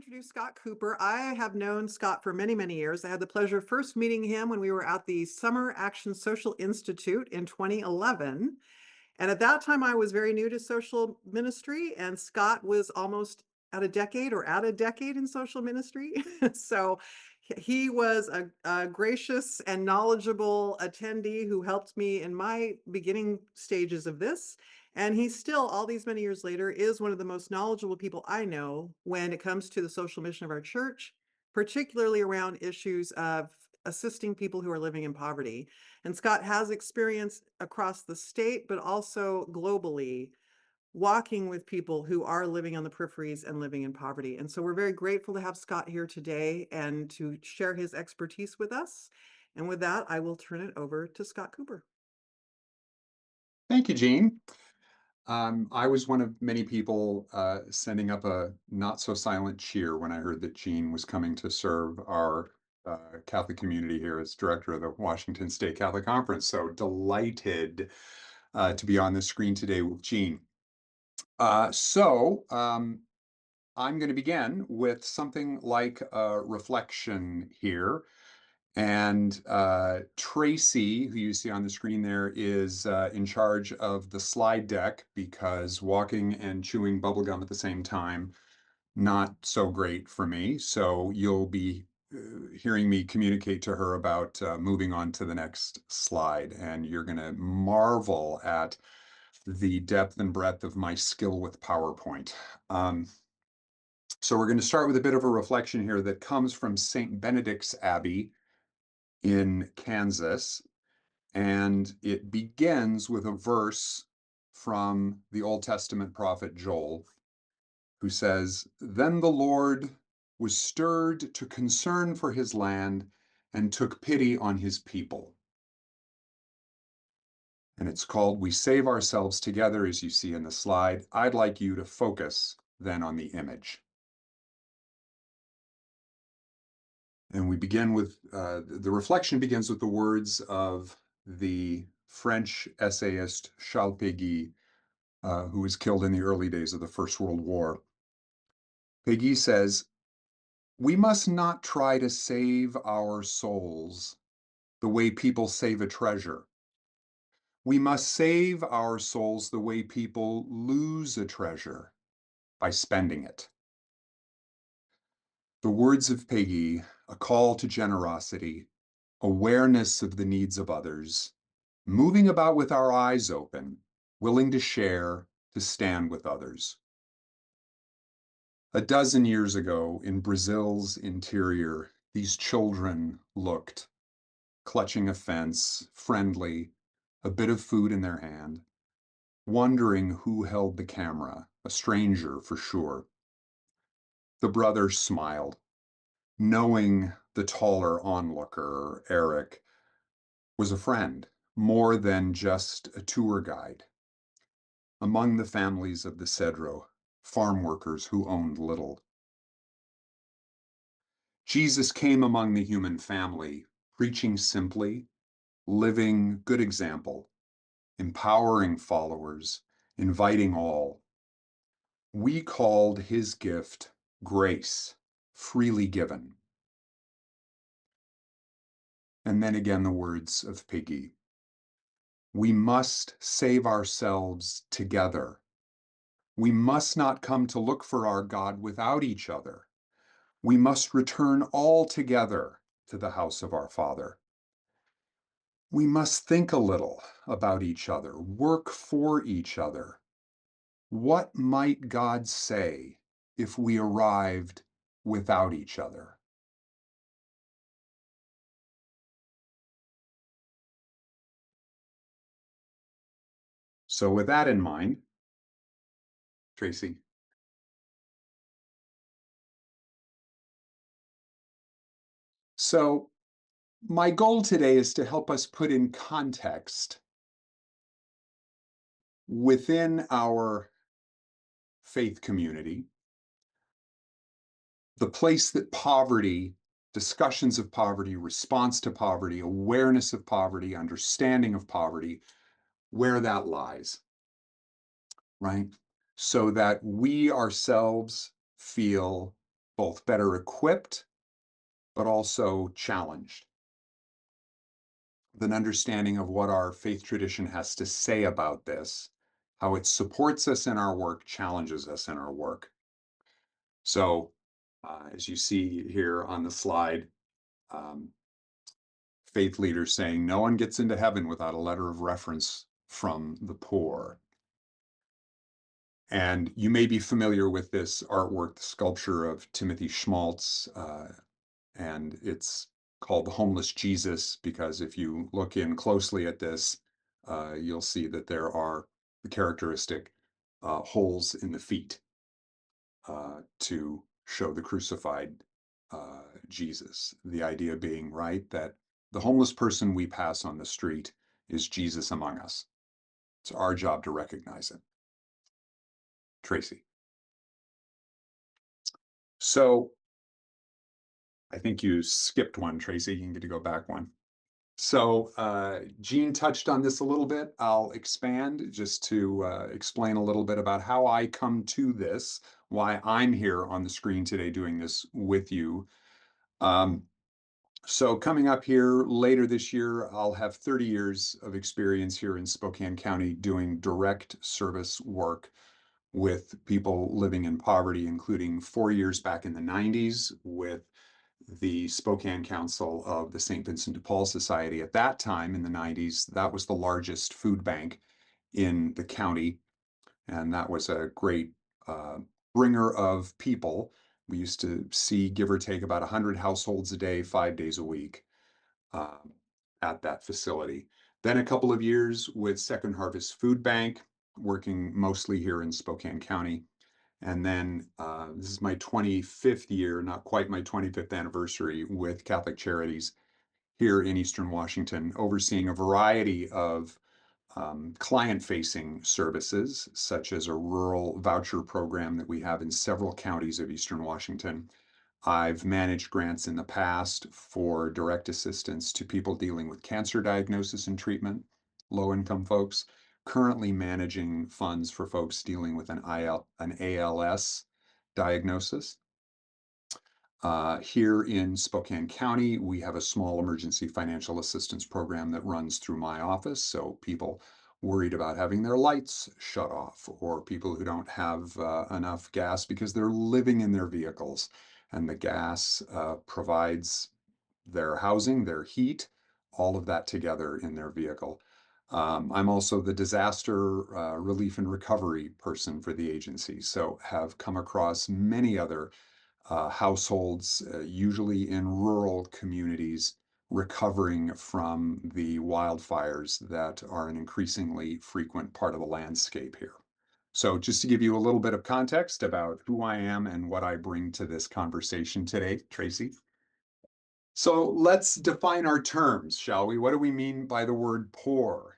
introduce Scott Cooper. I have known Scott for many, many years. I had the pleasure of first meeting him when we were at the Summer Action Social Institute in 2011. And at that time, I was very new to social ministry, and Scott was almost at a decade in social ministry. So he was a gracious and knowledgeable attendee who helped me in my beginning stages of this. And he still, all these many years later, is one of the most knowledgeable people I know when it comes to the social mission of our church, particularly around issues of assisting people who are living in poverty. And Scott has experience across the state, but also globally, walking with people who are living on the peripheries and living in poverty. And so we're very grateful to have Scott here today and to share his expertise with us. And with that, I will turn it over to Scott Cooper. Thank you, Jean. I was one of many people sending up a not so silent cheer when I heard that Jean was coming to serve our Catholic community here as director of the Washington State Catholic Conference. So delighted to be on the screen today with Jean. I'm going to begin with something like a reflection here. And Tracy, who you see on the screen there, is in charge of the slide deck because walking and chewing bubblegum at the same time, not so great for me. So you'll be hearing me communicate to her about moving on to the next slide. And you're going to marvel at the depth and breadth of my skill with PowerPoint. So we're going to start with a bit of a reflection here that comes from St. Benedict's Abbey in Kansas. And it begins with a verse from the Old Testament prophet Joel, who says, "Then the Lord was stirred to concern for his land and took pity on his people." And it's called "We Save Ourselves Together," as you see in the slide. I'd like you to focus then on the image. And we begin with the reflection begins with the words of the French essayist Charles Péguy, who was killed in the early days of the First World War. Péguy says, "We must not try to save our souls the way people save a treasure. We must save our souls the way people lose a treasure, by spending it." The words of Péguy, a call to generosity, awareness of the needs of others, moving about with our eyes open, willing to share, to stand with others. A dozen years ago, in Brazil's interior, these children looked, clutching a fence, friendly, a bit of food in their hand, wondering who held the camera, a stranger for sure. The brother smiled, knowing the taller onlooker, Eric, was a friend, more than just a tour guide. Among the families of the Cedro, farm workers who owned little. Jesus came among the human family, preaching simply, living good example, empowering followers, inviting all. We called his gift grace, freely given. And then again, the words of Péguy. We must save ourselves together. We must not come to look for our God without each other. We must return all together to the house of our Father. We must think a little about each other, work for each other. What might God say if we arrived without each other? So with that in mind, Tracy. So my goal today is to help us put in context within our faith community the place that poverty, discussions of poverty, response to poverty, awareness of poverty, understanding of poverty, where that lies, right? So that we ourselves feel both better equipped, but also challenged. With an understanding of what our faith tradition has to say about this, how it supports us in our work, challenges us in our work. So, as you see here on the slide, um, faith leaders saying no one gets into heaven without a letter of reference from the poor. And you may be familiar with this artwork, the sculpture of Timothy Schmaltz, and it's called The Homeless Jesus, because if you look in closely at this, you'll see that there are the characteristic holes in the feet to show the crucified Jesus. The idea being, right, that the homeless person we pass on the street is Jesus among us. It's our job to recognize it. Tracy. So I think you skipped one, Tracy. You can get to go back one. So Jean touched on this a little bit. I'll expand just to explain a little bit about how I come to this, why I'm here on the screen today doing this with you. Um, so coming up here later this year, I'll have 30 years of experience here in Spokane County doing direct service work with people living in poverty, including 4 years back in the 90s with the Spokane Council of the St. Vincent de Paul Society. At that time in the 90s, that was the largest food bank in the county. And that was a great bringer of people. We used to see, give or take, about 100 households a day, 5 days a week um, at that facility. Then a couple of years with Second Harvest Food Bank, working mostly here in Spokane County. And then this is my 25th year, not quite my 25th anniversary with Catholic Charities here in Eastern Washington, overseeing a variety of client-facing services, such as a rural voucher program that we have in several counties of Eastern Washington. I've managed grants in the past for direct assistance to people dealing with cancer diagnosis and treatment, low-income folks, currently managing funds for folks dealing with an ALS diagnosis. Here in Spokane County, we have a small emergency financial assistance program that runs through my office. So people worried about having their lights shut off, or people who don't have enough gas because they're living in their vehicles and the gas provides their housing, their heat, all of that together in their vehicle. I'm also the disaster relief and recovery person for the agency, so have come across many other households, usually in rural communities, recovering from the wildfires that are an increasingly frequent part of the landscape here. So just to give you a little bit of context about who I am and what I bring to this conversation today, Tracy. So let's define our terms, shall we? What do we mean by the word poor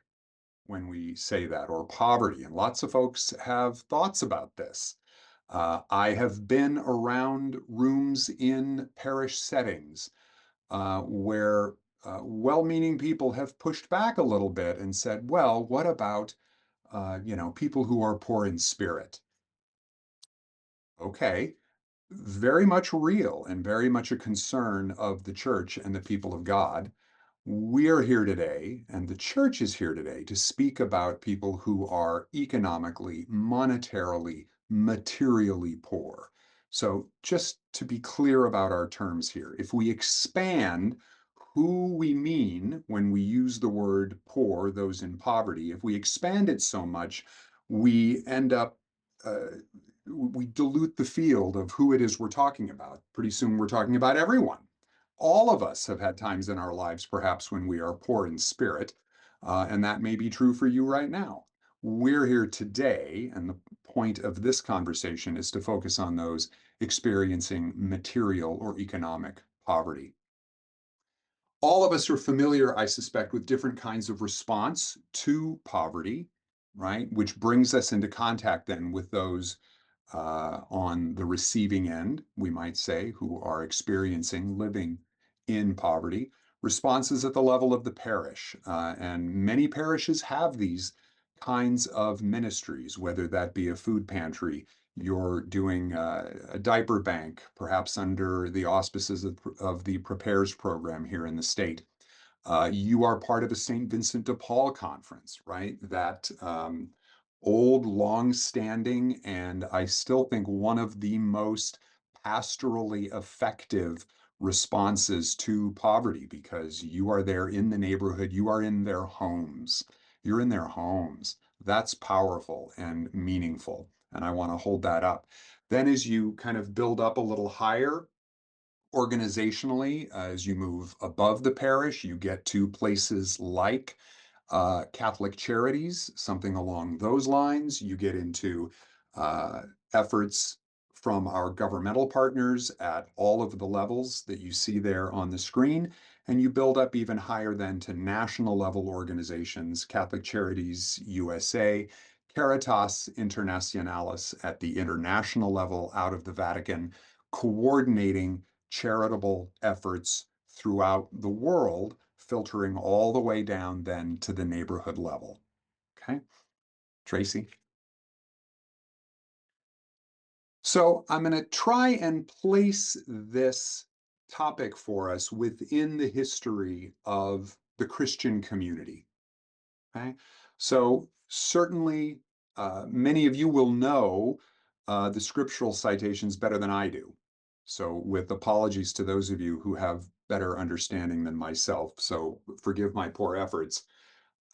when we say that, or poverty? And lots of folks have thoughts about this. I have been around rooms in parish settings where well-meaning people have pushed back a little bit and said, well, what about people who are poor in spirit? Okay, very much real and very much a concern of the church and the people of God. We're here today, and the church is here today to speak about people who are economically, monetarily, materially poor. So, just to be clear about our terms here, if we expand who we mean when we use the word poor, those in poverty, if we expand it so much, we end up we dilute the field of who it is we're talking about. Pretty soon we're talking about everyone. All of us have had times in our lives, perhaps, when we are poor in spirit, and that may be true for you right now. We're here today, and the point of this conversation is to focus on those experiencing material or economic poverty. All of us are familiar, I suspect, with different kinds of response to poverty, right? Which brings us into contact then with those on the receiving end, we might say, who are experiencing living in poverty. Responses at the level of the parish. And many parishes have these kinds of ministries, whether that be a food pantry you're doing a diaper bank, perhaps under the auspices of the Prepares program here in the state. You are part of a St. Vincent de Paul conference, right? That old, long-standing, and I still think one of the most pastorally effective responses to poverty, because you are there in the neighborhood, you are in their homes. You're in their homes. That's powerful and meaningful, and I want to hold that up. Then as you kind of build up a little higher, organizationally, as you move above the parish, you get to places like Catholic Charities, something along those lines. You get into uh, efforts from our governmental partners at all of the levels that you see there on the screen. And you build up even higher then to national level organizations, Catholic Charities USA, Caritas Internationalis at the international level out of the Vatican, coordinating charitable efforts throughout the world, filtering all the way down then to the neighborhood level. Okay, Tracy? So I'm going to try and place this topic for us within the history of the Christian community. Okay, so certainly many of you will know the scriptural citations better than I do. So, with apologies to those of you who have better understanding than myself, so forgive my poor efforts.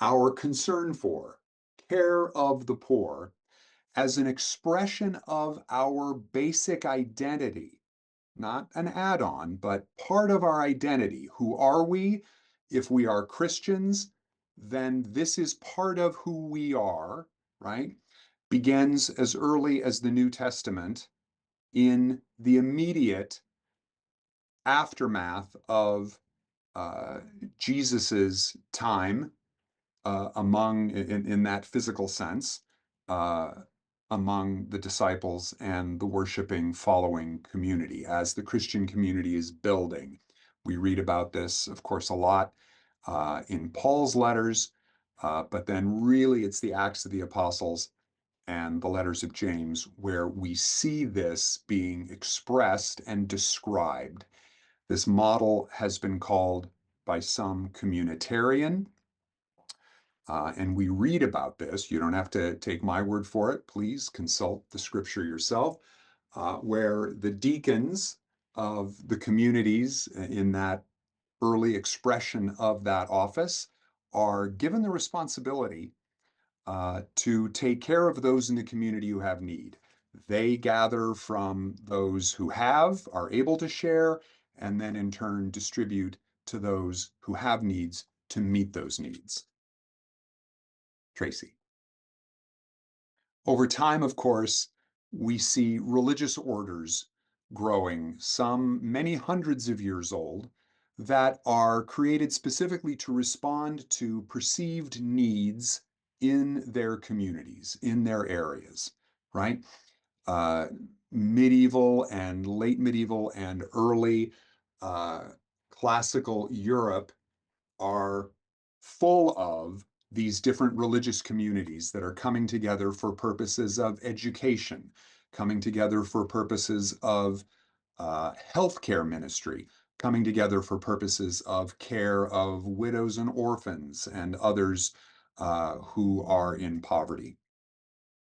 Our concern for care of the poor as an expression of our basic identity, not an add on, but part of our identity. Who are we? If we are Christians, then this is part of who we are, right? Begins as early as the New Testament in the immediate aftermath of uh, Jesus's time among, in that physical sense, uh, among the disciples and the worshiping, following community as the Christian community is building. We read about this, of course, a lot in Paul's letters, but then really it's the Acts of the Apostles and the letters of James where we see this being expressed and described. This model has been called by some communitarian, and we read about this. You don't have to take my word for it. Please consult the scripture yourself, where the deacons of the communities in that early expression of that office are given the responsibility to take care of those in the community who have need. They gather from those who have, are able to share, and then in turn distribute to those who have needs to meet those needs. Tracy. Over time, of course, we see religious orders growing, some many hundreds of years old, that are created specifically to respond to perceived needs in their communities, in their areas, right? Uh, Medieval and late medieval and early uh, classical Europe are full of these different religious communities that are coming together for purposes of education, coming together for purposes of healthcare ministry, coming together for purposes of care of widows and orphans and others who are in poverty.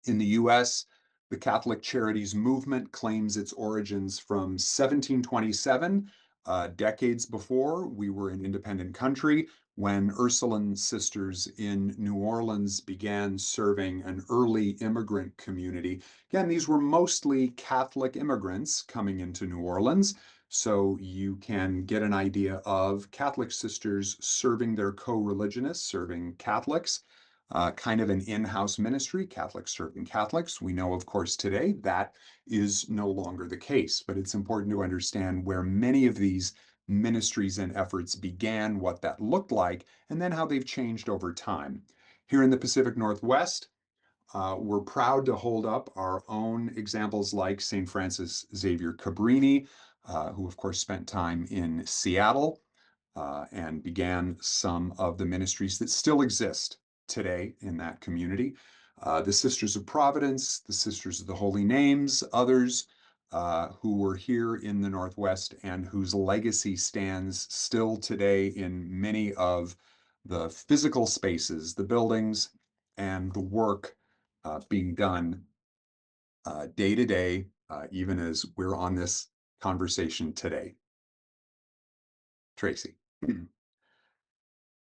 In the US, the Catholic Charities movement claims its origins from 1727, decades before we were an independent country, when Ursuline sisters in New Orleans began serving an early immigrant community. Again, these were mostly Catholic immigrants coming into New Orleans, so you can get an idea of Catholic sisters serving their co-religionists, serving Catholics, kind of an in-house ministry, Catholics serving Catholics. We know, of course, today that is no longer the case, but it's important to understand where many of these ministries and efforts began, what that looked like, and then how they've changed over time. Here in the Pacific Northwest, we're proud to hold up our own examples like St. Francis Xavier Cabrini, who of course spent time in Seattle, and began some of the ministries that still exist today in that community. the Sisters of Providence, the Sisters of the Holy Names, others who were here in the Northwest and whose legacy stands still today in many of the physical spaces, the buildings, and the work being done day to day, even as we're on this conversation today. Tracy.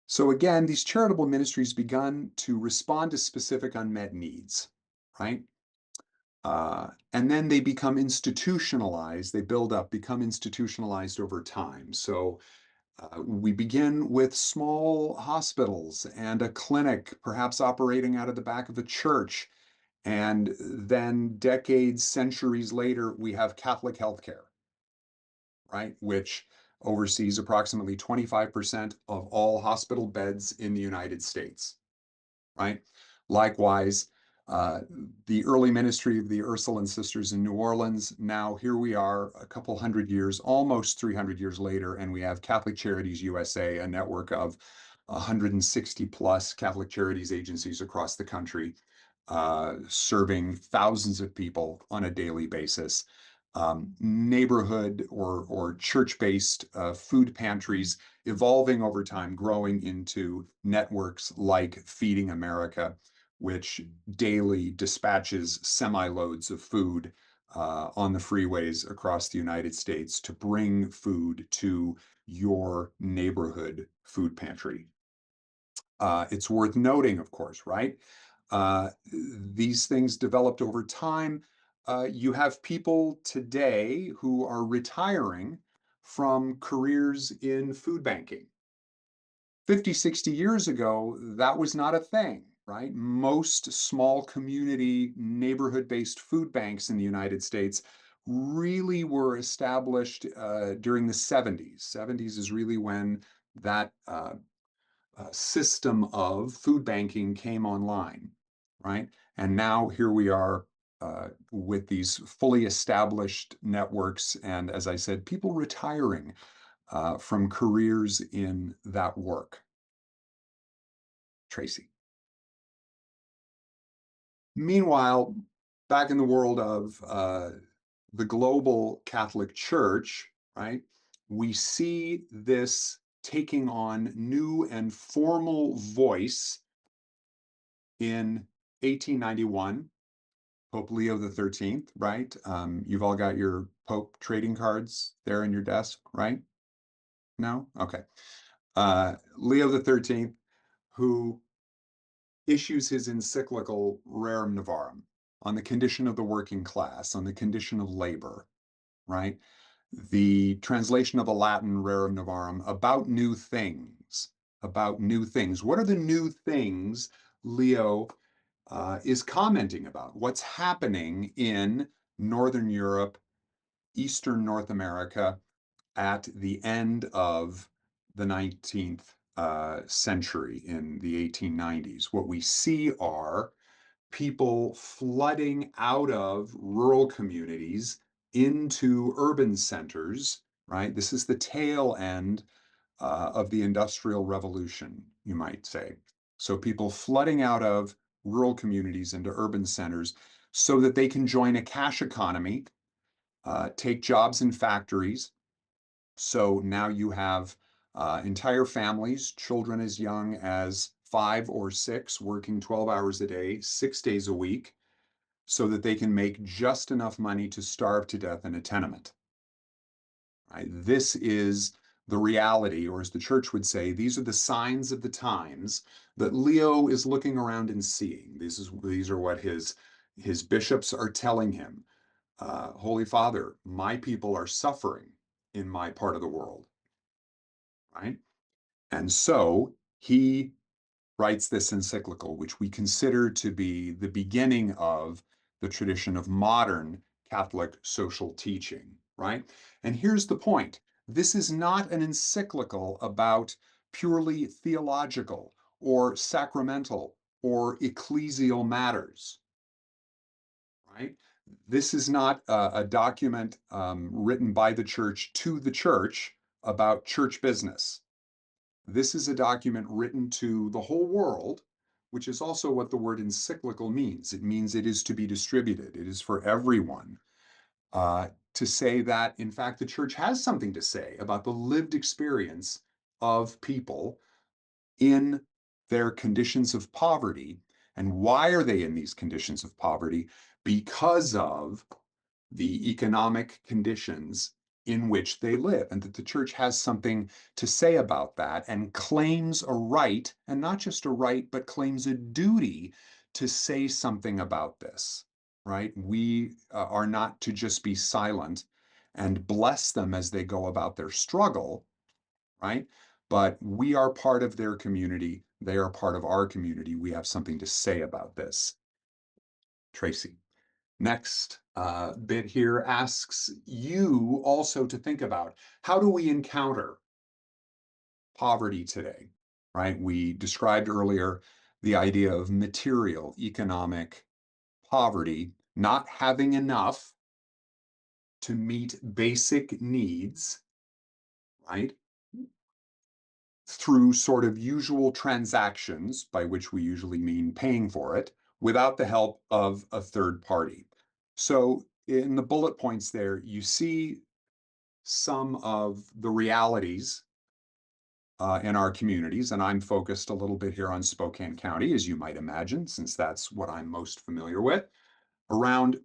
So again, these charitable ministries begun to respond to specific unmet needs, right? And then they become institutionalized. They build up, become institutionalized over time. So we begin with small hospitals and a clinic, perhaps operating out of the back of a church. And then decades, centuries later, we have Catholic healthcare, right? Which oversees approximately 25% of all hospital beds in the United States, right? Likewise, uh, the early ministry of the Ursuline Sisters in New Orleans. Now, here we are a couple hundred years, almost 300 years later, and we have Catholic Charities USA, a network of 160 plus Catholic Charities agencies across the country, serving thousands of people on a daily basis. Neighborhood or church-based food pantries evolving over time, growing into networks like Feeding America, which daily dispatches semi-loads of food on the freeways across the United States to bring food to your neighborhood food pantry. It's worth noting, of course, right? These things developed over time. You have people today who are retiring from careers in food banking. 50, 60 years ago, that was not a thing, right? Most small community neighborhood-based food banks in the United States really were established during the 70s. 70s is really when that system of food banking came online, right? And now here we are with these fully established networks. And as I said, people retiring from careers in that work. Tracy. Meanwhile, back in the world of the global Catholic Church, right, we see this taking on new and formal voice in 1891, Pope Leo the 13th, right? You've all got your Pope trading cards there in your desk, right? No? Okay. Leo the 13th, who issues his encyclical Rerum Novarum on the condition of the working class, on the condition of labor, right? The translation of the Latin Rerum Novarum about new things, about new things. What are the new things Leo is commenting about? What's happening in Northern Europe, Eastern North America at the end of the 19th century in the 1890s? What we see are people flooding out of rural communities into urban centers, right? This is the tail end of the Industrial Revolution, you might say. So people flooding out of rural communities into urban centers so that they can join a cash economy, take jobs in factories. So now you have entire families, children as young as 5 or 6, working 12 hours a day, 6 days a week, so that they can make just enough money to starve to death in a tenement. Right? This is the reality, or as the church would say, these are the signs of the times that Leo is looking around and seeing. These are what his bishops are telling him. Holy Father, my people are suffering in my part of the world, right? And so he writes this encyclical, which we consider to be the beginning of the tradition of modern Catholic social teaching, right? And here's the point. This is not an encyclical about purely theological or sacramental or ecclesial matters, right? This is not a document written by the church to the church about church business. This is a document written to the whole world which is also what the word encyclical means. It means it is to be distributed, it is for everyone. To say that, in fact, the church has something to say about the lived experience of people in their conditions of poverty. And why are they in these conditions of poverty? Because of the economic conditions in which they live, and that the church has something to say about that and claims a right, and not just a right, but claims a duty to say something about this, right? We are not to just be silent and bless them as they go about their struggle, right? But we are part of their community. They are part of our community. We have something to say about this. Tracy. Next bit here asks you also to think about, how do we encounter poverty today, right? We described earlier the idea of material economic poverty, not having enough to meet basic needs, right? Through sort of usual transactions, by which we usually mean paying for it, without the help of a third party. So in the bullet points there, you see some of the realities in our communities, and I'm focused a little bit here on Spokane County, as you might imagine, since that's what I'm most familiar with. Around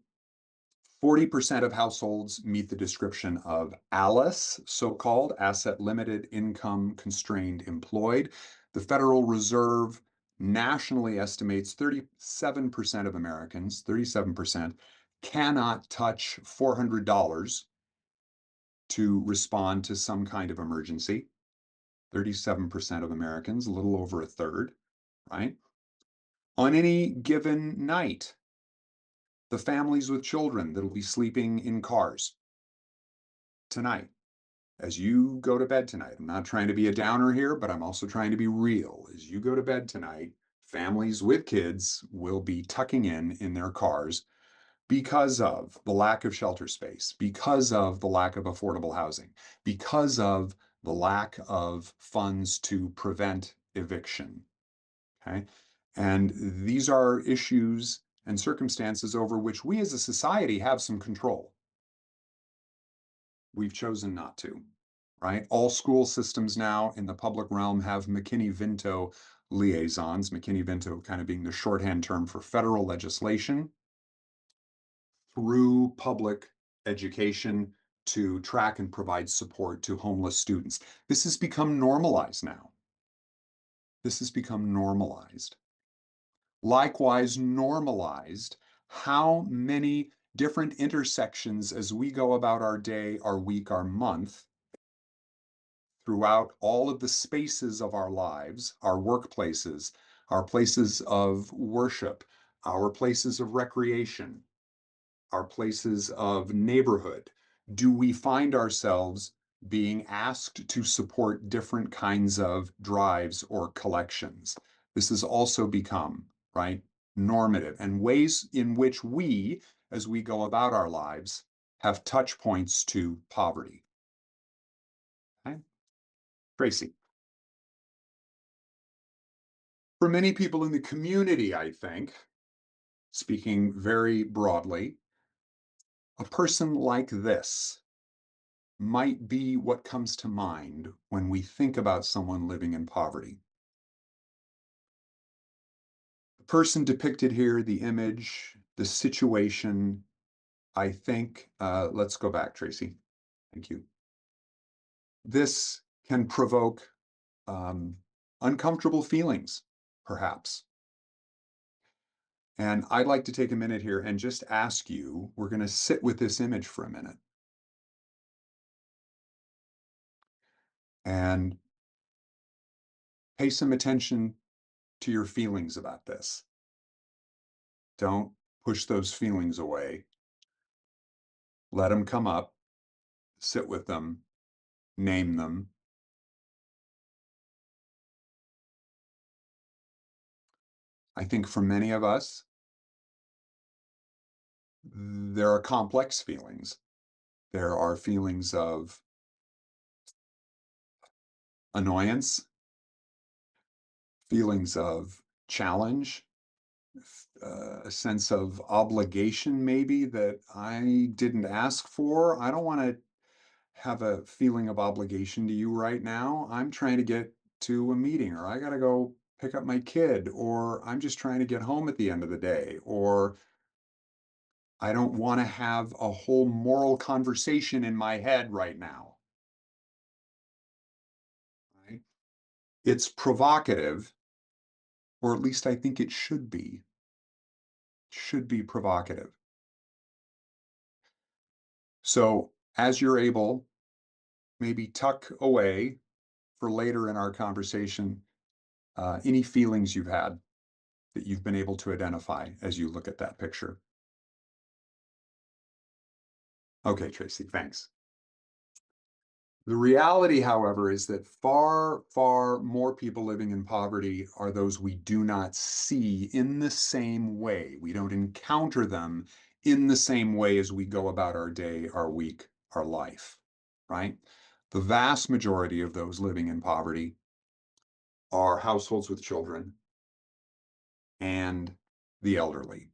40% of households meet the description of ALICE, so-called asset limited, income constrained, employed. The Federal Reserve nationally estimates 37% of Americans, 37%, cannot touch $400 to respond to some kind of emergency. 37% of Americans, a little over a third, right? On any given night, the families with children that'll be sleeping in cars tonight, as you go to bed tonight, I'm not trying to be a downer here, but I'm also trying to be real. As you go to bed tonight, families with kids will be tucking in their cars because of the lack of shelter space, because of the lack of affordable housing, because of the lack of funds to prevent eviction. Okay. And these are issues and circumstances over which we as a society have some control. We've chosen not to, right? All school systems now in the public realm have McKinney-Vento liaisons, McKinney-Vento kind of being the shorthand term for federal legislation, through public education to track and provide support to homeless students. This has become normalized now. This has become normalized. Likewise, normalized how many different intersections as we go about our day, our week, our month, throughout all of the spaces of our lives, our workplaces, our places of worship, our places of recreation, our places of neighborhood, do we find ourselves being asked to support different kinds of drives or collections? This has also become, right, normative, and ways in which we, as we go about our lives, have touch points to poverty. Okay? Tracy. For many people in the community, I think, speaking very broadly, a person like this might be what comes to mind when we think about someone living in poverty. The person depicted here, the image, the situation, I think, let's go back, Tracy. Thank you. This can provoke uncomfortable feelings, perhaps. And I'd like to take a minute here and just ask you, we're going to sit with this image for a minute. And pay some attention to your feelings about this. Don't push those feelings away. Let them come up, sit with them, name them. I think for many of us, there are complex feelings. There are feelings of annoyance, feelings of challenge, a sense of obligation maybe that I didn't ask for. I don't want to have a feeling of obligation to you right now. I'm trying to get to a meeting, or I got to go pick up my kid, or I'm just trying to get home at the end of the day, or I don't want to have a whole moral conversation in my head right now. Right? It's provocative, or at least I think it should be provocative. So as you're able, maybe tuck away for later in our conversation any feelings you've had that you've been able to identify as you look at that picture. Okay, Tracy, thanks. The reality, however, is that far, far more people living in poverty are those we do not see in the same way. We don't encounter them in the same way as we go about our day, our week, our life, right? The vast majority of those living in poverty are households with children and the elderly.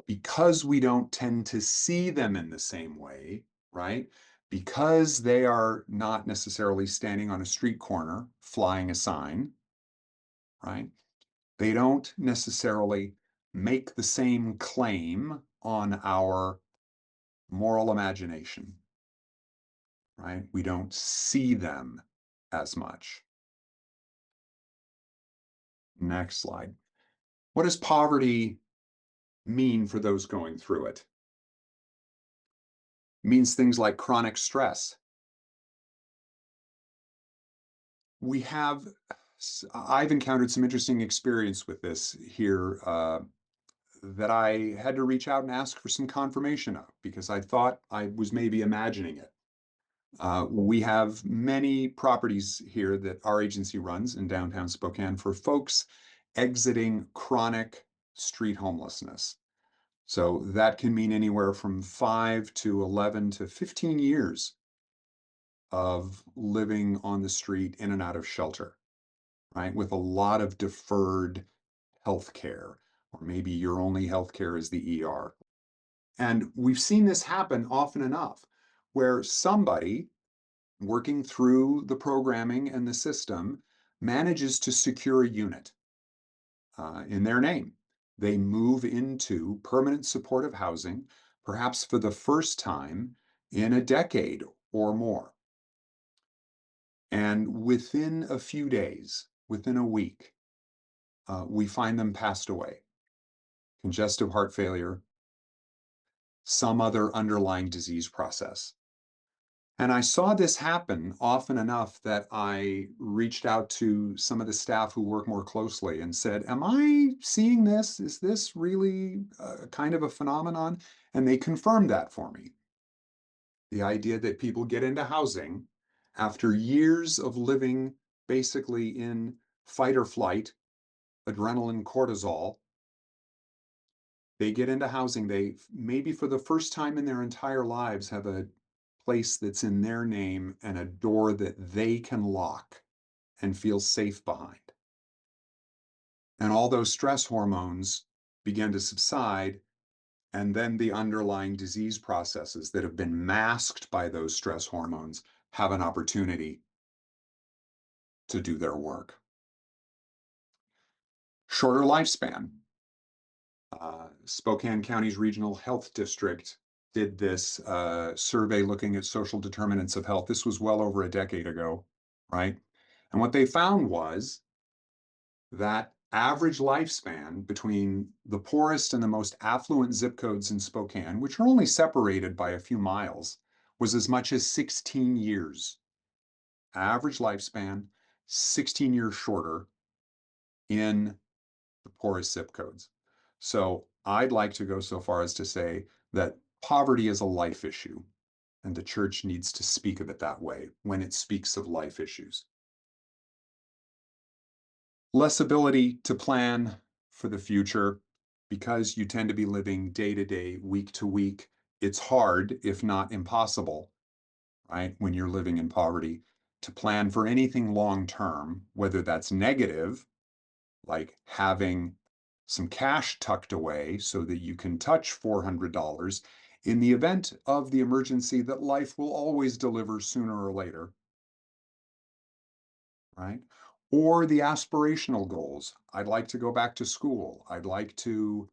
Because we don't tend to see them in the same way, right? Because they are not necessarily standing on a street corner flying a sign, right? They don't necessarily make the same claim on our moral imagination, right? We don't see them as much. Next slide. What does poverty mean for those going through it? It means things like chronic stress. We have I've encountered some interesting experience with this here that I had to reach out and ask for some confirmation of because I thought I was maybe imagining it. We have many properties here that our agency runs in downtown Spokane for folks exiting chronic street homelessness. So that can mean anywhere from 5 to 11 to 15 years of living on the street in and out of shelter, right? With a lot of deferred health care, or maybe your only health care is the ER. And we've seen this happen often enough where somebody working through the programming and the system manages to secure a unit in their name. They move into permanent supportive housing, perhaps for the first time in a decade or more. And within a few days, within a week, we find them passed away. Congestive heart failure, some other underlying disease process. And I saw this happen often enough that I reached out to some of the staff who work more closely and said, am I seeing this? Is this really kind of a phenomenon? And they confirmed that for me. The idea that people get into housing after years of living basically in fight or flight, adrenaline, cortisol, they get into housing, they maybe for the first time in their entire lives have a place that's in their name and a door that they can lock and feel safe behind. And all those stress hormones begin to subside, and then the underlying disease processes that have been masked by those stress hormones have an opportunity to do their work. Shorter lifespan. Spokane County's Regional Health District did this survey looking at social determinants of health. This was well over a decade ago, right? And what they found was that average lifespan between the poorest and the most affluent zip codes in Spokane, which are only separated by a few miles, was as much as 16 years. Average lifespan, 16 years shorter in the poorest zip codes. So I'd like to go so far as to say that poverty is a life issue, and the church needs to speak of it that way when it speaks of life issues. Less ability to plan for the future because you tend to be living day to day, week to week. It's hard, if not impossible, right, when you're living in poverty, to plan for anything long term, whether that's negative, like having some cash tucked away so that you can touch $400 in the event of the emergency that life will always deliver sooner or later, right? Or the aspirational goals. I'd like to go back to school. I'd like to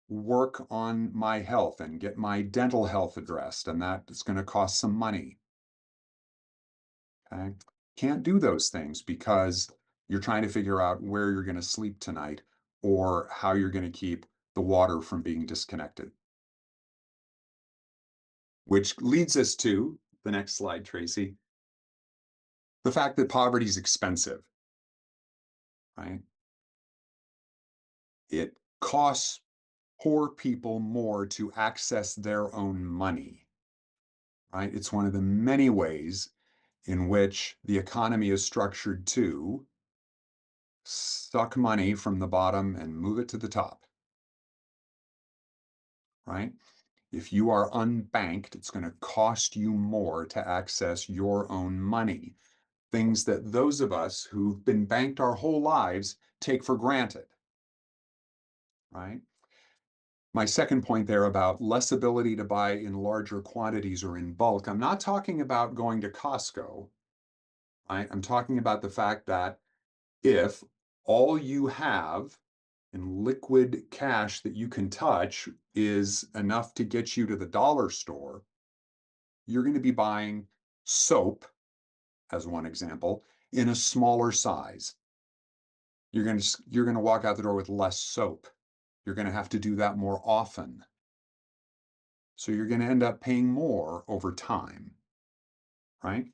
work on my health and get my dental health addressed, and that is going to cost some money. Okay. Can't do those things because you're trying to figure out where you're going to sleep tonight or how you're going to keep the water from being disconnected. Which leads us to the next slide, Tracy. The fact that poverty is expensive, right? It costs poor people more to access their own money, right? It's one of the many ways in which the economy is structured to suck money from the bottom and move it to the top, right? If you are unbanked, it's going to cost you more to access your own money. Things that those of us who've been banked our whole lives take for granted, right? My second point there about less ability to buy in larger quantities or in bulk, I'm not talking about going to Costco, right? I'm talking about the fact that if all you have in liquid cash that you can touch is enough to get you to the dollar store, you're going to be buying soap, as one example, in a smaller size. You're going to walk out the door with less soap. You're going to have to do that more often. So you're going to end up paying more over time, right?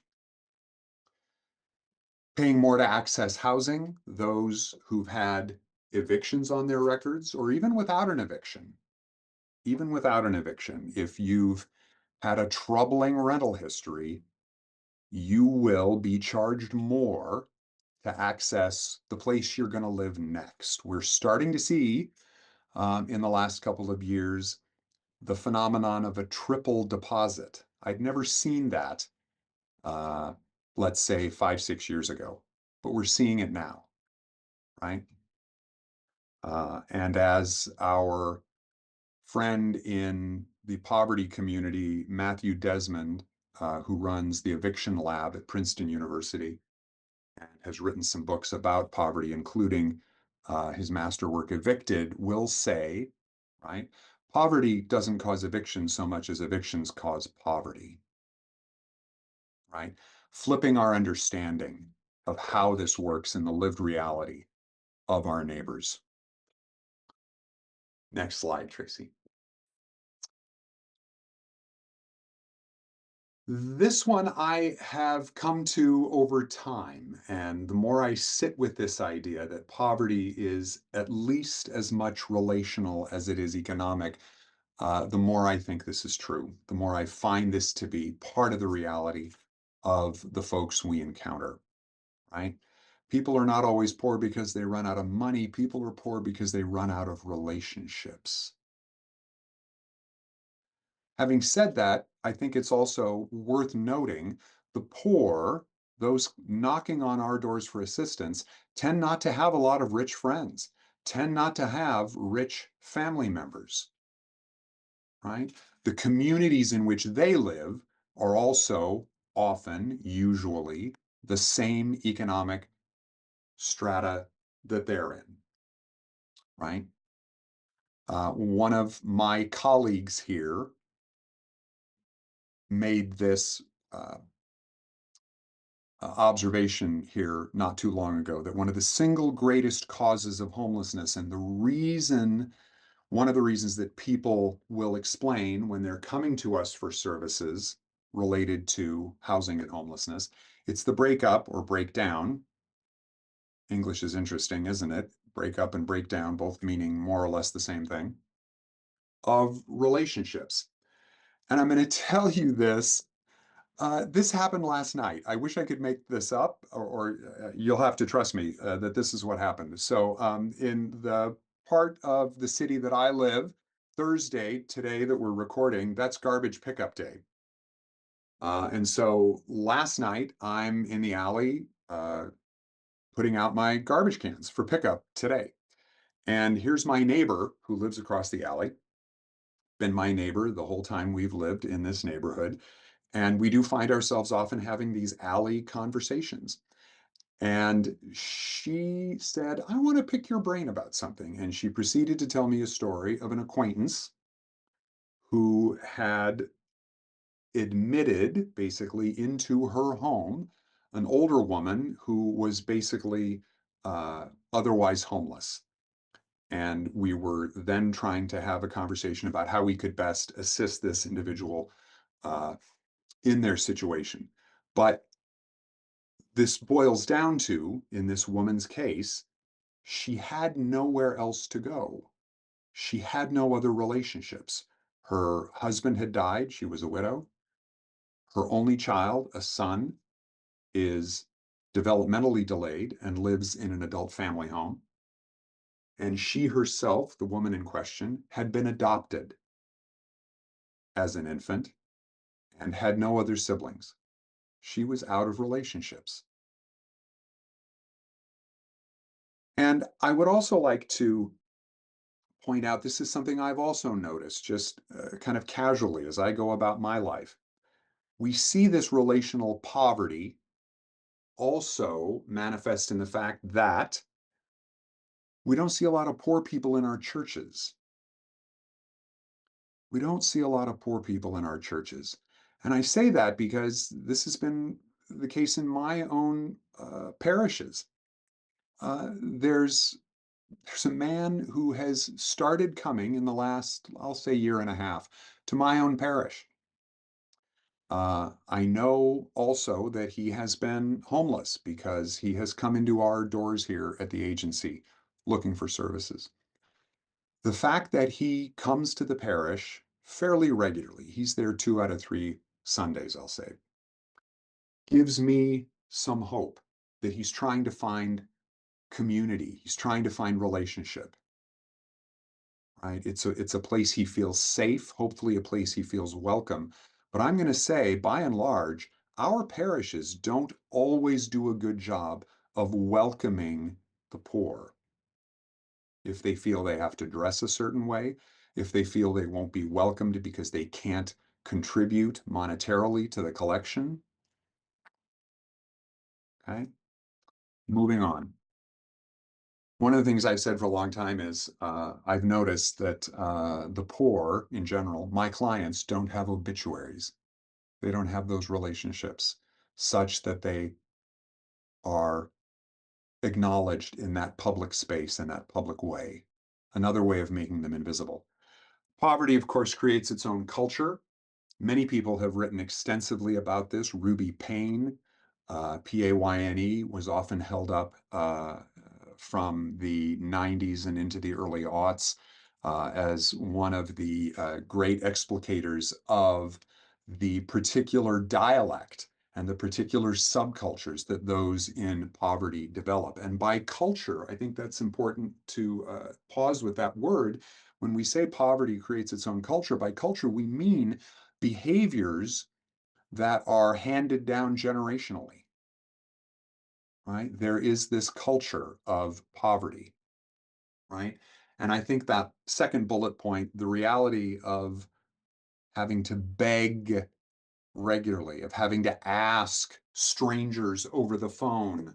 Paying more to access housing, those who've had evictions on their records, or even without an eviction. Even without an eviction, if you've had a troubling rental history, you will be charged more to access the place you're going to live next. We're starting to see in the last couple of years the phenomenon of a triple deposit. I'd never seen that, uh, let's say 5, 6 years ago, but we're seeing it now, right? And as our friend in the poverty community, Matthew Desmond, who runs the eviction lab at Princeton University and has written some books about poverty, including his masterwork, Evicted, will say, right, poverty doesn't cause eviction so much as evictions cause poverty, right? Flipping our understanding of how this works in the lived reality of our neighbors. Next slide, Tracy. This one I have come to over time, and the more I sit with this idea that poverty is at least as much relational as it is economic, the more I think this is true, the more I find this to be part of the reality of the folks we encounter, right? People are not always poor because they run out of money. People are poor because they run out of relationships. Having said that, I think it's also worth noting the poor, those knocking on our doors for assistance, tend not to have a lot of rich friends, tend not to have rich family members, right? The communities in which they live are also often, usually, the same economic strata that they're in, right? One of my colleagues here made this observation here not too long ago that one of the single greatest causes of homelessness and the reason, one of the reasons that people will explain when they're coming to us for services related to housing and homelessness, it's the breakup or breakdown. English is interesting, isn't it? Break up and break down, both meaning more or less the same thing, of relationships. And I'm going to tell you this. This happened last night. I wish I could make this up, or you'll have to trust me that this is what happened. So, in the part of the city that I live, Thursday, today that we're recording, that's garbage pickup day. And so last night, I'm in the alley putting out my garbage cans for pickup today. And here's my neighbor who lives across the alley, been my neighbor the whole time we've lived in this neighborhood. And we do find ourselves often having these alley conversations. And she said, I want to pick your brain about something. And she proceeded to tell me a story of an acquaintance who had admitted basically into her home an older woman who was basically otherwise homeless. And we were then trying to have a conversation about how we could best assist this individual uh, in their situation. But this boils down to, in this woman's case, she had nowhere else to go. She had no other relationships. Her husband had died. She was a widow. Her only child, a son, is developmentally delayed and lives in an adult family home. And she herself, the woman in question, had been adopted as an infant and had no other siblings. She was out of relationships. And I would also like to point out this is something I've also noticed just kind of casually as I go about my life. We see this relational poverty also manifest in the fact that we don't see a lot of poor people in our churches. We don't see a lot of poor people in our churches. And I say that because this has been the case in my own parishes. There's a man who has started coming in the last, I'll say, year and a half to my own parish. I know also that he has been homeless because he has come into our doors here at the agency looking for services. The fact that he comes to the parish fairly regularly, he's there 2 out of 3 Sundays, I'll say, gives me some hope that he's trying to find community. He's trying to find relationship, right? It's a place he feels safe, hopefully a place he feels welcome. But I'm going to say, by and large, our parishes don't always do a good job of welcoming the poor. If they feel they have to dress a certain way, if they feel they won't be welcomed because they can't contribute monetarily to the collection. Okay, moving on. One of the things I've said for a long time is I've noticed that the poor in general, my clients, don't have obituaries. They don't have those relationships such that they are acknowledged in that public space in that public way. Another way of making them invisible. Poverty, of course, creates its own culture. Many people have written extensively about this. Ruby Payne, Payne, was often held up from the 90s and into the early aughts as one of the great explicators of the particular dialect and the particular subcultures that those in poverty develop. And by culture, I think that's important to pause with that word. When we say poverty creates its own culture, by culture, we mean behaviors that are handed down generationally, right? There is this culture of poverty, right? And I think that second bullet point, the reality of having to beg regularly, of having to ask strangers over the phone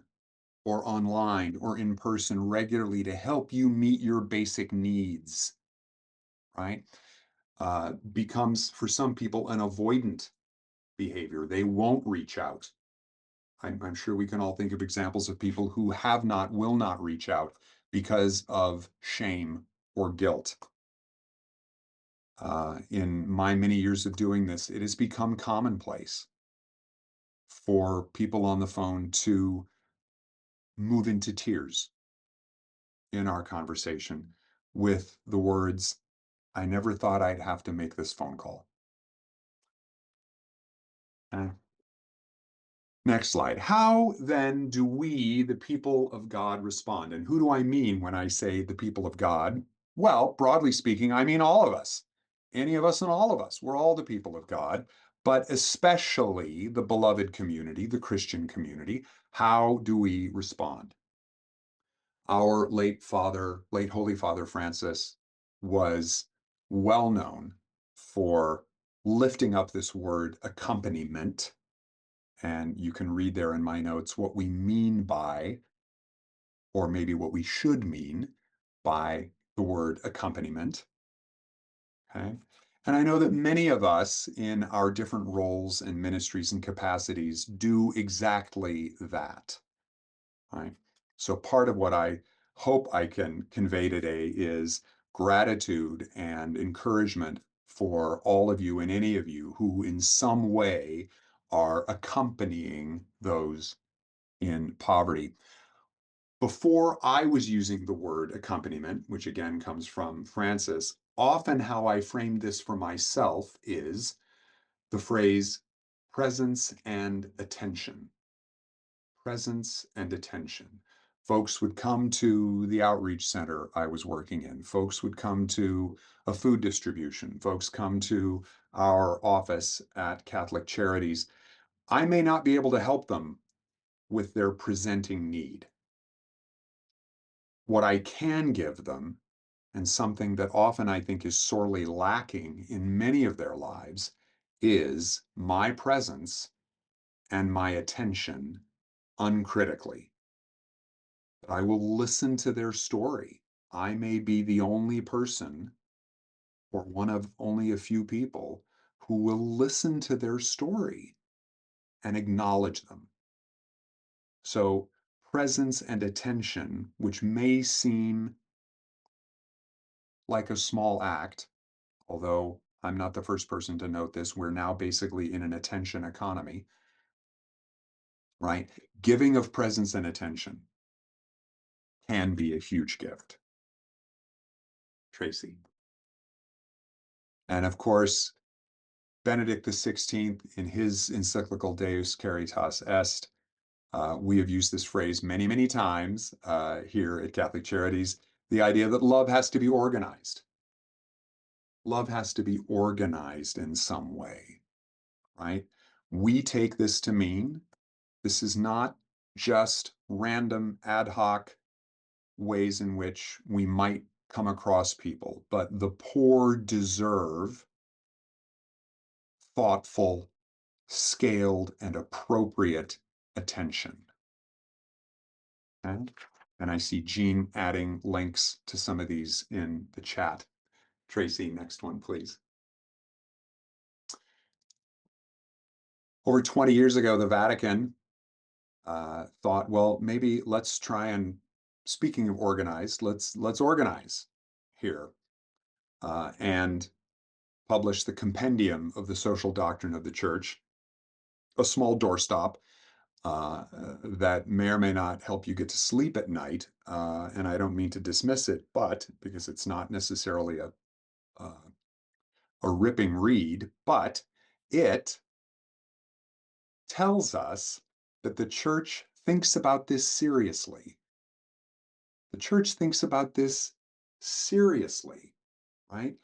or online or in person regularly to help you meet your basic needs, right? Becomes for some people an avoidant behavior. They won't reach out. I'm sure we can all think of examples of people who have not, will not reach out because of shame or guilt. In my many years of doing this, it has become commonplace for people on the phone to move into tears in our conversation with the words, I never thought I'd have to make this phone call. Uh, Next slide. How then do we, the people of God, respond? And who do I mean when I say the people of God? Well, broadly speaking, I mean all of us. Any of us and all of us. We're all the people of God, but especially the beloved community, the Christian community. How do we respond? Our late Holy Father Francis was well known for lifting up this word accompaniment. And you can read there in my notes what we mean by, or maybe what we should mean by the word accompaniment. Okay. And I know that many of us in our different roles and ministries and capacities do exactly that. Right. So part of what I hope I can convey today is gratitude and encouragement for all of you and any of you who in some way are accompanying those in poverty. Before I was using the word accompaniment, which again comes from Francis, often how I framed this for myself is the phrase presence and attention. Presence and attention. Folks would come to the outreach center I was working in. Folks would come to a food distribution. Folks come to our office at Catholic Charities. I may not be able to help them with their presenting need. What I can give them, and something that often I think is sorely lacking in many of their lives, is my presence and my attention uncritically. I will listen to their story. I may be the only person or one of only a few people who will listen to their story and acknowledge them. So, presence and attention, which may seem like a small act, although I'm not the first person to note this, we're now basically in an attention economy, right? Giving of presence and attention can be a huge gift. Tracy. And of course, Benedict XVI, in his encyclical Deus Caritas Est, we have used this phrase many, many times here at Catholic Charities, the idea that love has to be organized. Love has to be organized in some way, right? We take this to mean this is not just random ad hoc ways in which we might come across people, but the poor deserve thoughtful, scaled, and appropriate attention. Okay? And I see Jean adding links to some of these in the chat. Tracy, next one, please. Over 20 years ago, the Vatican thought, well, maybe let's try and, speaking of organized, let's organize here and publish the Compendium of the Social Doctrine of the Church, a small doorstop that may or may not help you get to sleep at night. And I don't mean to dismiss it, but because it's not necessarily a ripping read, but it tells us that the church thinks about this seriously. The church thinks about this seriously, right?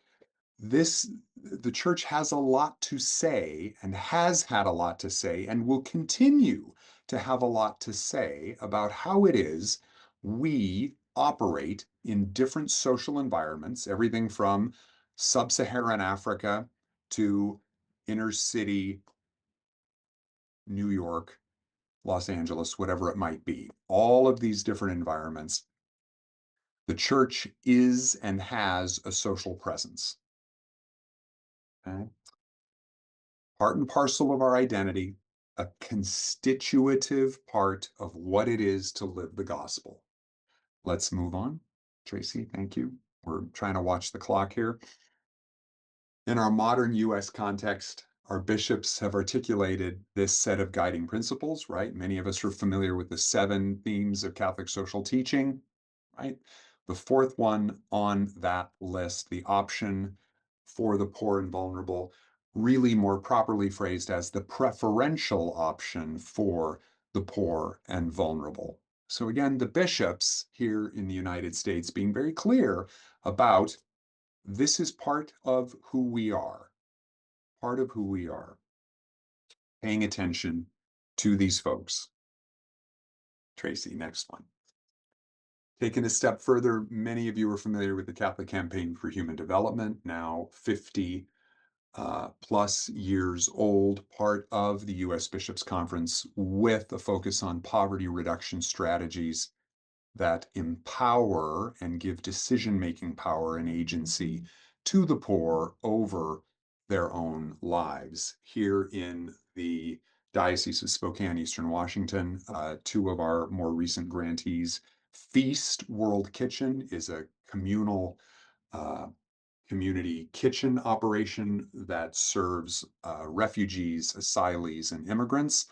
The church has a lot to say and has had a lot to say and will continue to have a lot to say about how it is we operate in different social environments, everything from sub-Saharan Africa to inner city New York, Los Angeles, whatever it might be. All of these different environments, the church is and has a social presence. Okay? Part and parcel of our identity, a constitutive part of what it is to live the gospel. Let's move on. Tracy, thank you. We're trying to watch the clock here. In our modern US context, our bishops have articulated this set of guiding principles, right? Many of us are familiar with the 7 themes of Catholic social teaching, right? The fourth one on that list, the option for the poor and vulnerable, really more properly phrased as the preferential option for the poor and vulnerable. So again, the bishops here in the United States being very clear about this is part of who we are, part of who we are, paying attention to these folks. Tracy, next one. Taken a step further, many of you are familiar with the Catholic Campaign for Human Development, now 50 plus years old, part of the US Bishops' Conference, with a focus on poverty reduction strategies that empower and give decision-making power and agency to the poor over their own lives. Here in the Diocese of Spokane, Eastern Washington, two of our more recent grantees, Feast World Kitchen is a communal uh, community kitchen operation that serves refugees, asylees, and immigrants.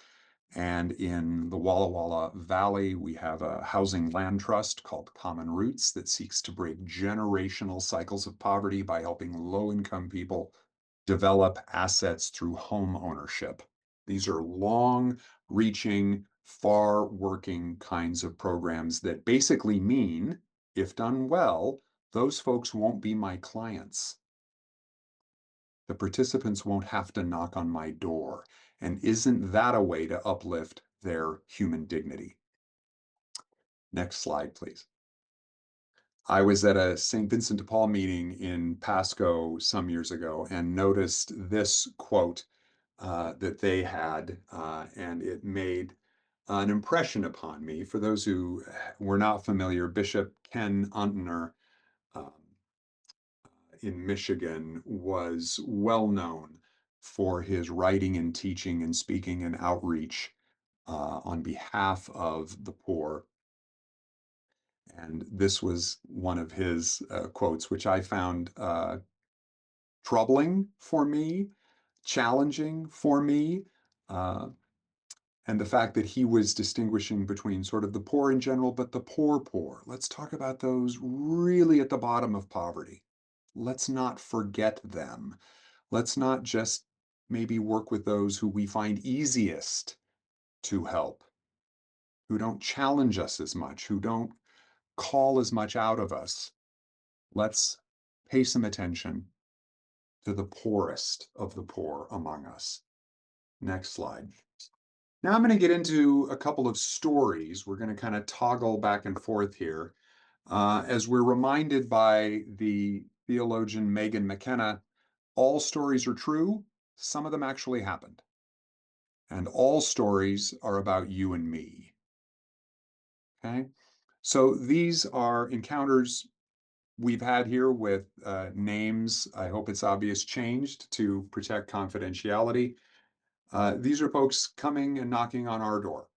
And in the Walla Walla Valley, we have a housing land trust called Common Roots that seeks to break generational cycles of poverty by helping low-income people develop assets through home ownership. These are long-reaching, far-working kinds of programs that basically mean, if done well, those folks won't be my clients. The participants won't have to knock on my door. And isn't that a way to uplift their human dignity? Next slide, please. I was at a St. Vincent de Paul meeting in Pasco some years ago and noticed this quote that they had, and it made an impression upon me. For those who were not familiar, Bishop Ken Untner um, in Michigan was well known for his writing and teaching and speaking and outreach on behalf of the poor. And this was one of his quotes, which I found troubling for me, challenging for me. Uh, and the fact that he was distinguishing between sort of the poor in general, but the poor poor. Let's talk about those really at the bottom of poverty. Let's not forget them. Let's not just maybe work with those who we find easiest to help, who don't challenge us as much, who don't call as much out of us. Let's pay some attention to the poorest of the poor among us. Next slide. Now I'm going to get into a couple of stories. We're going to kind of toggle back and forth here as we're reminded by the theologian Megan McKenna, all stories are true. Some of them actually happened. And all stories are about you and me. Okay. So these are encounters we've had here with names. I hope it's obvious changed to protect confidentiality. These are folks coming and knocking on our door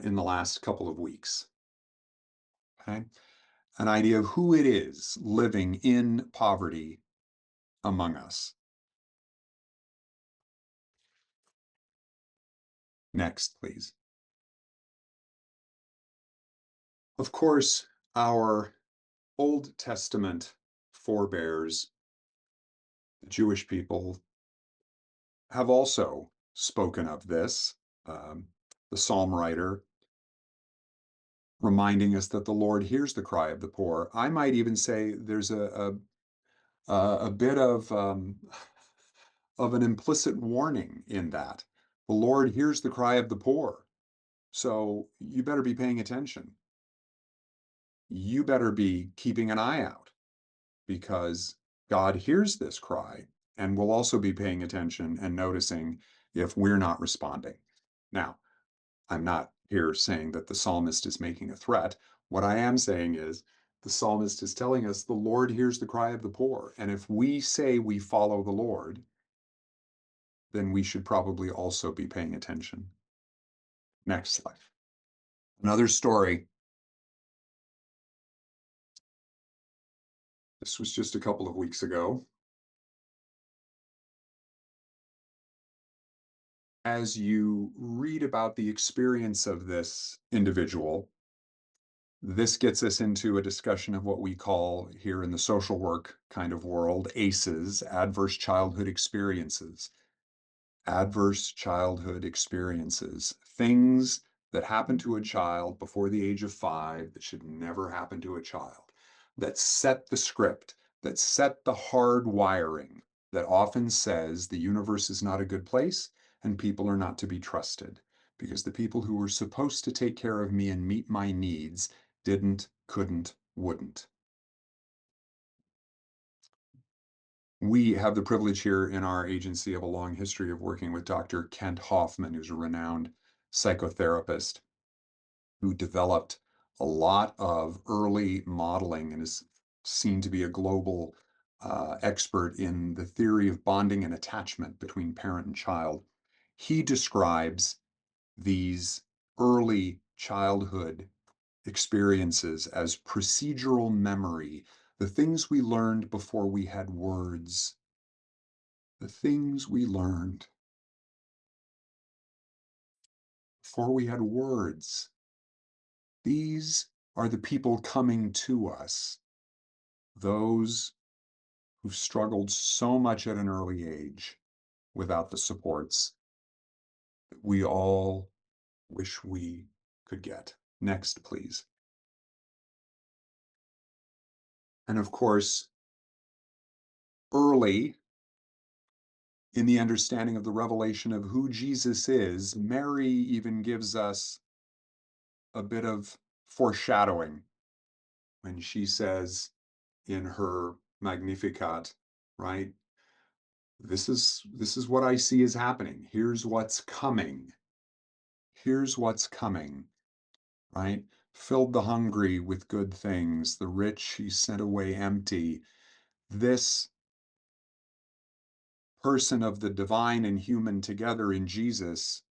in the last couple of weeks. Okay. An idea of who it is living in poverty among us. Next, please. Of course, our Old Testament forebears, the Jewish people, have also spoken of this. The psalm writer reminding us that the Lord hears the cry of the poor. I might even say there's a bit of an implicit warning in that. The Lord hears the cry of the poor. So you better be paying attention. You better be keeping an eye out because God hears this cry and will also be paying attention and noticing if we're not responding. Now, I'm not here saying that the psalmist is making a threat. What I am saying is the psalmist is telling us the Lord hears the cry of the poor. And if we say we follow the Lord, then we should probably also be paying attention. Next slide. Another story. This was just a couple of weeks ago. As you read about the experience of this individual, this gets us into a discussion of what we call here in the social work kind of world, ACEs, adverse childhood experiences. Adverse childhood experiences, things that happen to a child before the age of 5 that should never happen to a child, that set the script, that set the hard wiring that often says the universe is not a good place and people are not to be trusted. because the people who were supposed to take care of me and meet my needs didn't, couldn't, wouldn't. We have the privilege here in our agency of a long history of working with Dr. Kent Hoffman, who's a renowned psychotherapist who developed a lot of early modeling and is seen to be a global expert in the theory of bonding and attachment between parent and child. He describes these early childhood experiences as procedural memory, the things we learned before we had words, the things we learned before we had words. These are the people coming to us, those who've struggled so much at an early age without the supports that we all wish we could get. Next, please. And of course, early in the understanding of the revelation of who Jesus is, Mary even gives us a bit of foreshadowing when she says in her Magnificat, right? This is what I see is happening. Here's what's coming. Here's what's coming, right? Filled the hungry with good things, the rich he sent away empty. This person of the divine and human together in Jesus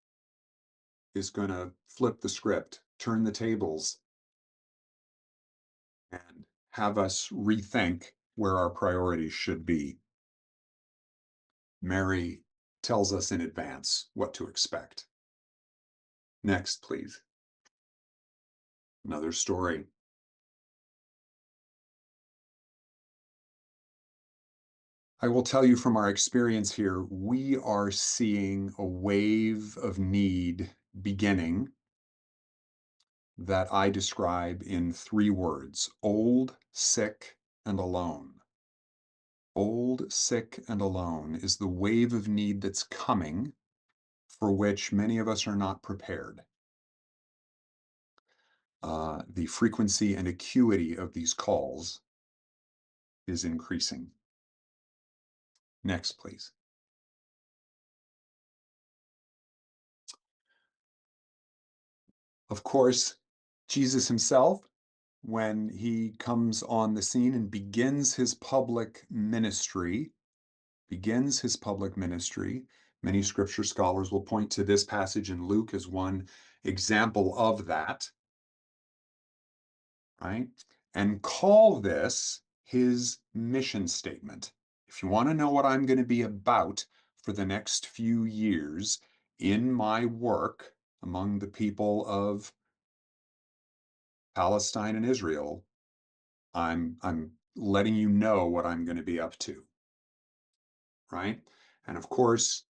is going to flip the script, turn the tables, and have us rethink where our priorities should be. Mary tells us in advance what to expect. Next, please. Another story. I will tell you from our experience here, we are seeing a wave of need beginning that I describe in 3 words: old, sick, and alone. Old, sick, and alone is the wave of need that's coming, for which many of us are not prepared. The frequency and acuity of these calls is increasing. Next, please. Of course, Jesus himself, when he comes on the scene and begins his public ministry, many scripture scholars will point to this passage in Luke as one example of that, right? And call this his mission statement. If you want to know what I'm going to be about for the next few years in my work among the people of Palestine and Israel, I'm letting you know what I'm going to be up to, right? And of course,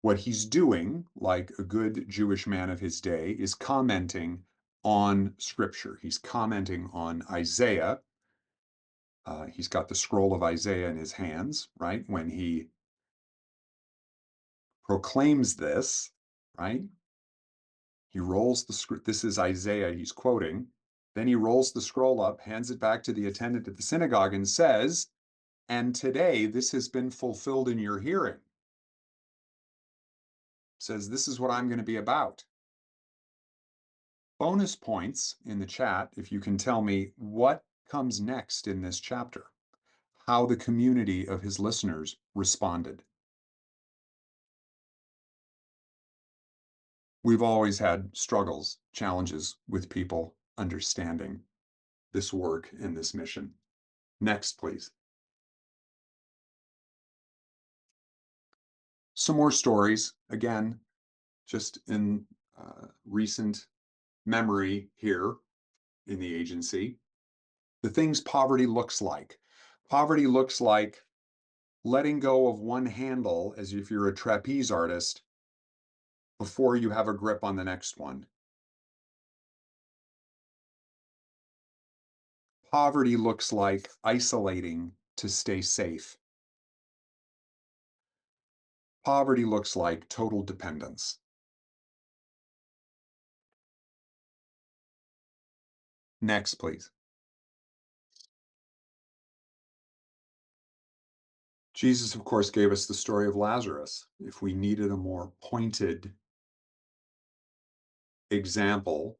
what he's doing, like a good Jewish man of his day, is commenting on scripture. He's commenting on Isaiah. He's got the scroll of Isaiah in his hands, right? When he proclaims this, right? He rolls the script. This is Isaiah he's quoting. Then he rolls the scroll up, hands it back to the attendant at the synagogue, and says, "And today this has been fulfilled in your hearing." Says, "This is what I'm going to be about." Bonus points in the chat if you can tell me what comes next in this chapter, how the community of his listeners responded. We've always had struggles, challenges with people understanding this work and this mission. Next, please. Some more stories, again, just in recent memory here in the agency. The things poverty looks like. Poverty looks like letting go of one handle as if you're a trapeze artist before you have a grip on the next one. Poverty looks like isolating to stay safe. Poverty looks like total dependence. Next, please. Jesus, of course, gave us the story of Lazarus. If we needed a more pointed example,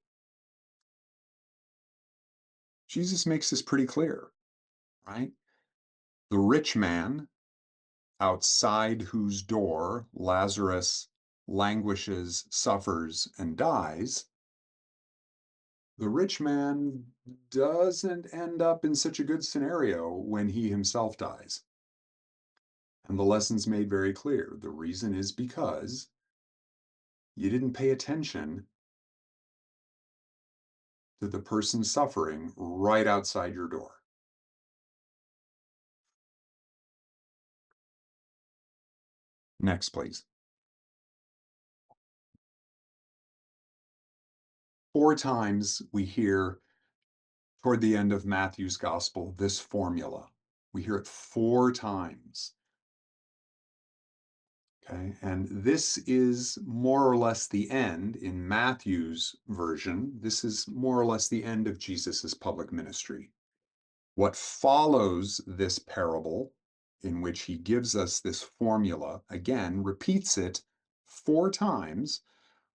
Jesus makes this pretty clear, right? The rich man, outside whose door Lazarus languishes, suffers, and dies, the rich man doesn't end up in such a good scenario when he himself dies. And the lesson's made very clear. The reason is because you didn't pay attention to the person suffering right outside your door. Next, please. 4 times we hear toward the end of Matthew's gospel this formula. We hear it 4 times. Okay, and this is more or less the end in Matthew's version. This is more or less the end of Jesus's public ministry. What follows this parable, in which he gives us this formula, again, repeats it 4 times.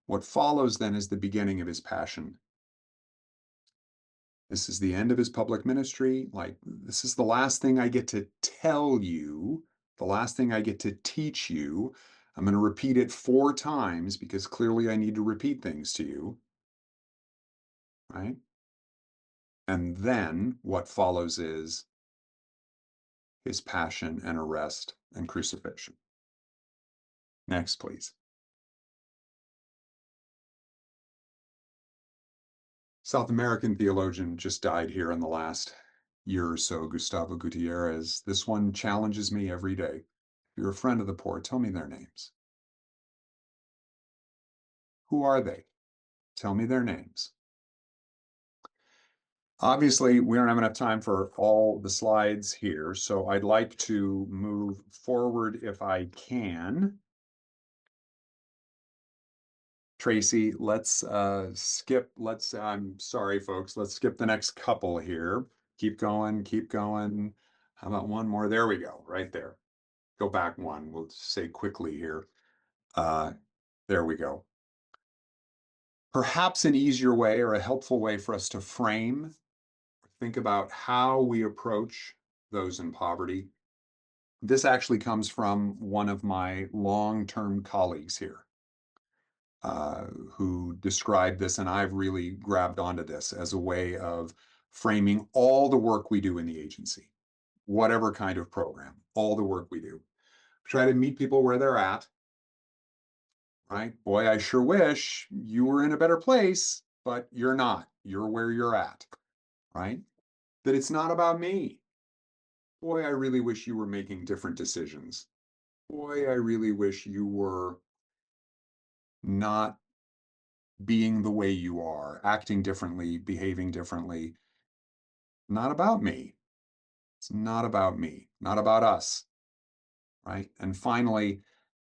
What follows then is the beginning of his passion. This is the end of his public ministry. Like, this is the last thing I get to tell you, the last thing I get to teach you. I'm going to repeat it 4 times because clearly I need to repeat things to you, right? And then what follows is his passion and arrest and crucifixion. Next, please. South American theologian just died here in the last year or so, Gustavo Gutierrez. This one challenges me every day. If you're a friend of the poor, tell me their names. Who are they? Tell me their names. Obviously, we don't have enough time for all the slides here, so I'd like to move forward if I can. Tracy, let's skip, I'm sorry, folks, let's skip the next couple here. Keep going, keep going. How about one more? There we go, right there. Go back one, we'll say quickly here. There we go. Perhaps an easier way or a helpful way for us to frame, think about how we approach those in poverty. This actually comes from one of my long-term colleagues here, who described this, and I've really grabbed onto this as a way of framing all the work we do in the agency, whatever kind of program, all the work we do. Try to meet people where they're at, right? Boy, I sure wish you were in a better place, but you're not. You're where you're at, right? That it's not about me. Boy, I really wish you were making different decisions. Boy, I really wish you were not being the way you are, acting differently, behaving differently. Not about me. It's not about me, not about us, right? And finally,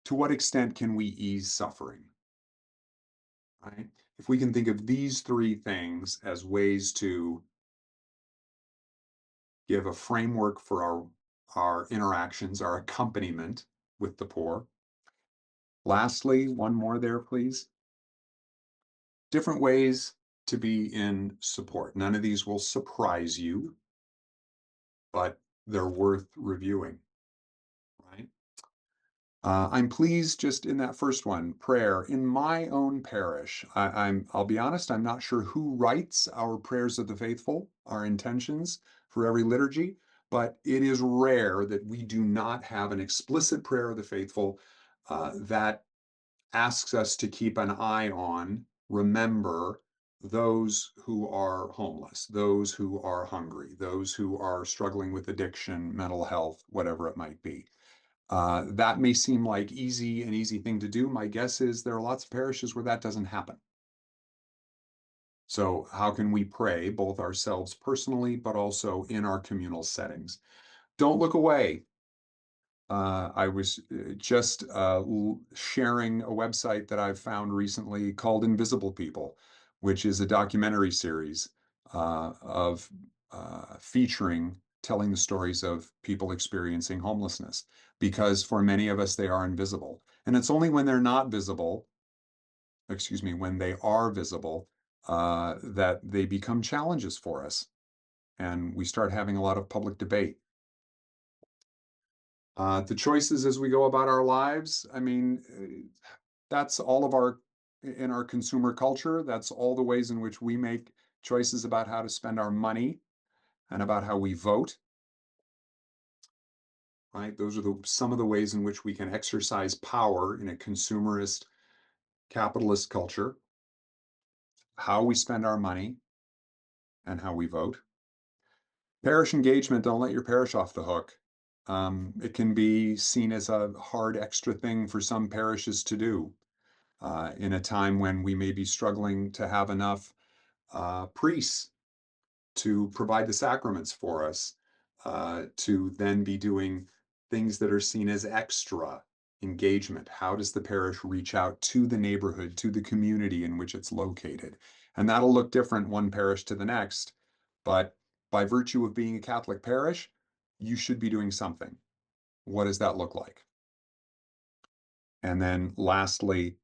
to what extent can we ease suffering, right? If we can think of these 3 things as ways to give a framework for our interactions, our accompaniment with the poor. Lastly, one more there, please. Different ways to be in support. None of these will surprise you, but they're worth reviewing, right? I'm pleased just in that first one, prayer. In my own parish, I'll be honest, I'm not sure who writes our prayers of the faithful, our intentions for every liturgy, but it is rare that we do not have an explicit prayer of the faithful that asks us to keep an eye on, remember those who are homeless, those who are hungry, those who are struggling with addiction, mental health, whatever it might be. That may seem like an easy thing to do. My guess is there are lots of parishes where that doesn't happen. So how can we pray both ourselves personally, but also in our communal settings? Don't look away. I was just sharing a website that I've found recently called Invisible People, which is a documentary series of featuring, telling the stories of people experiencing homelessness, because for many of us, they are invisible. And it's only when they're not visible, excuse me, when they are visible, that they become challenges for us. And we start having a lot of public debate. The choices as we go about our lives, I mean, that's all of our, in our consumer culture, that's all the ways in which we make choices about how to spend our money and about how we vote, right? Those are some of the ways in which we can exercise power in a consumerist, capitalist culture, how we spend our money and how we vote. Parish engagement, don't let your parish off the hook. It can be seen as a hard extra thing for some parishes to do in a time when we may be struggling to have enough priests to provide the sacraments for us, to then be doing things that are seen as extra engagement. How does the parish reach out to the neighborhood, to the community in which it's located? And that'll look different one parish to the next. But by virtue of being a Catholic parish, you should be doing something. What does that look like? And then lastly,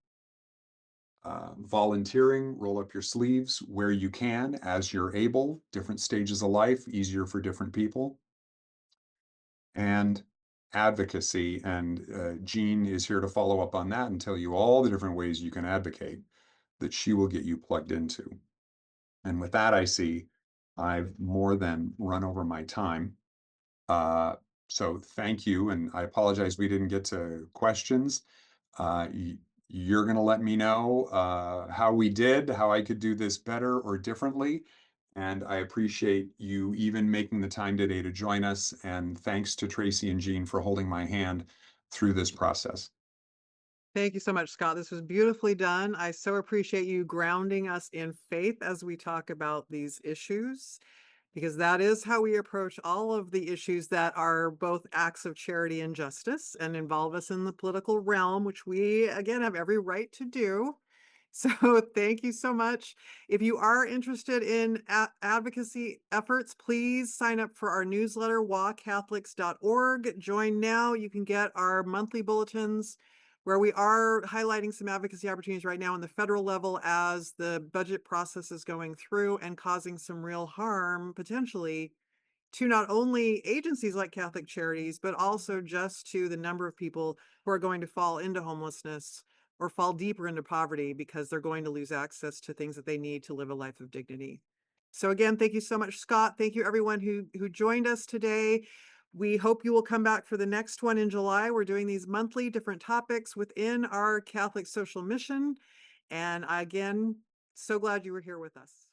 volunteering, roll up your sleeves where you can, as you're able, different stages of life, easier for different people. And advocacy. And Jean is here to follow up on that and tell you all the different ways you can advocate that she will get you plugged into. And with that, I see I've more than run over my time. Uh, so thank you. And I apologize we didn't get to questions. Uh, you're going to let me know how we did, how I could do this better or differently. And I appreciate you even making the time today to join us. And thanks to Tracy and Jean for holding my hand through this process. Thank you so much, Scott. This was beautifully done. I so appreciate you grounding us in faith as we talk about these issues, because that is how we approach all of the issues that are both acts of charity and justice and involve us in the political realm, which we, again, have every right to do. So thank you so much. If you are interested in advocacy efforts, please sign up for our newsletter, wacatholics.org. Join now. You can get our monthly bulletins where we are highlighting some advocacy opportunities right now on the federal level as the budget process is going through and causing some real harm potentially to not only agencies like Catholic Charities, but also just to the number of people who are going to fall into homelessness or fall deeper into poverty because they're going to lose access to things that they need to live a life of dignity. So again, thank you so much, Scott. Thank you everyone who joined us today. We hope you will come back for the next one in July. We're doing these monthly different topics within our Catholic social mission. And again, so glad you were here with us.